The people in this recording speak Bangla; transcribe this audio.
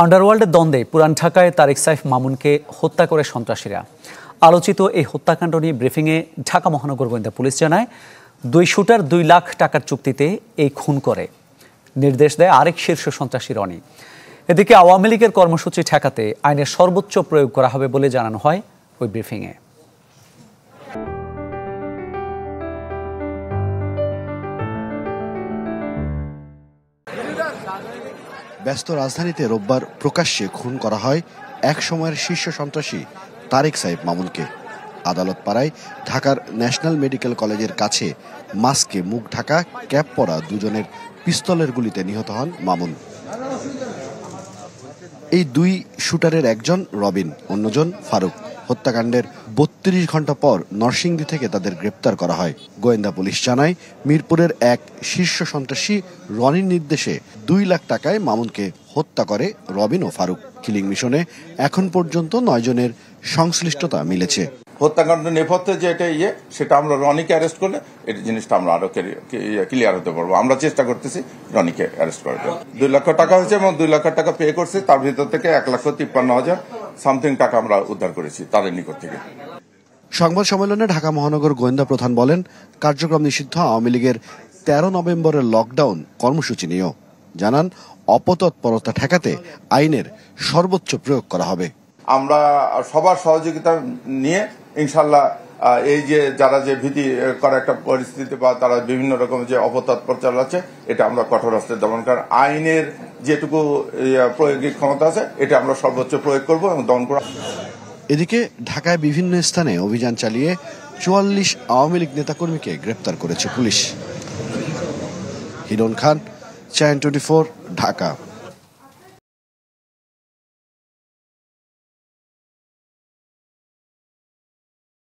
আন্ডারওয়ার্ল্ডের দ্বন্দ্বে পুরান ঢাকায় তারেক সাইফ মামুনকে হত্যা করে সন্ত্রাসীরা। আলোচিত এই হত্যাকাণ্ড নিয়ে ব্রিফিংয়ে ঢাকা মহানগর গোয়েন্দা পুলিশ জানায়, 2 শুটার 2 লাখ টাকার চুক্তিতে এই খুন করে নির্দেশ দেয় আরেক শীর্ষ সন্ত্রাসী রনি। এদিকে আওয়ামী লীগের কর্মসূচি ঠেকাতে আইনের সর্বোচ্চ প্রয়োগ করা হবে বলে জানানো হয় ওই ব্রিফিংয়ে। ব্যস্ত রাজধানীতে রোববার প্রকাশ্যে খুন করা হয় এক সময়ের শীর্ষ সন্ত্রাসী তারেক সাইফ মামুনকে। আদালত পাড়ায় ঢাকার ন্যাশনাল মেডিকেল কলেজের কাছে মাস্কে মুখ ঢাকা ক্যাপ পরা দুজনের পিস্তলের গুলিতে নিহত হন মামুন। এই 2 শুটারের একজন রবিন, অন্যজন ফারুক। হত্যাকাণ্ডের 32 ঘন্টা পর নরসিংদী থেকে তাদের গ্রেপ্তার করা হয়। গোয়েন্দা পুলিশ জানায়, মিরপুরের এক শীর্ষ সন্ত্রাসী রনির নির্দেশে 2 লাখ টাকায় মামুনকে হত্যা করে রবিন ও ফারুক। কিলিং মিশনে এখন পর্যন্ত 9 জনের সংশ্লিষ্টতা মিলেছে। হত্যাকাণ্ড নেপথ্যে যে এটা সেটা আমরা রনিকে অ্যারেস্ট করলে এই জিনিসটা আমরা আরো ক্লিয়ার হতে পারবো। আমরা চেষ্টা করতেছি রনিকে অ্যারেস্ট করার জন্য। 2 লক্ষ টাকা হয়েছে এবং 2 লক্ষ টাকা পে করছে, তার ভিতর থেকে 1,53,000 সামথিং টাকা আমরা উদ্ধার করেছি তাদের নিকট থেকে। সংবাদ সম্মেলনে ঢাকা মহানগর গোয়েন্দা প্রধান বলেন, কার্যক্রম নিষিদ্ধ আওয়ামী লীগের 13 নভেম্বরের লকডাউন কর্মসূচি নিয়েও জানান, অপতৎপরতা ঠেকাতে আইনের সর্বোচ্চ প্রয়োগ করা হবে। আমরা সবার সহযোগিতা নিয়ে ইনশাল্লাহ এই যে যারা যে ভীতি করা একটা পরিস্থিতি বা তারা বিভিন্ন রকম যে অপতৎপর চালাচ্ছে, এটা আমরা কঠোর হস্তে দমন করার আইনের যেটুকু প্রয়োগিক ক্ষমতা আছে এটা আমরা সর্বোচ্চ প্রয়োগ করব এবং দমন করব। এদিকে ঢাকায় বিভিন্ন স্থানে অভিযান চালিয়ে 44 আওয়ামী লীগ নেতাকর্মীকে গ্রেপ্তার করেছে পুলিশ। হিরণ খান, চ্যানেল 24, ঢাকা।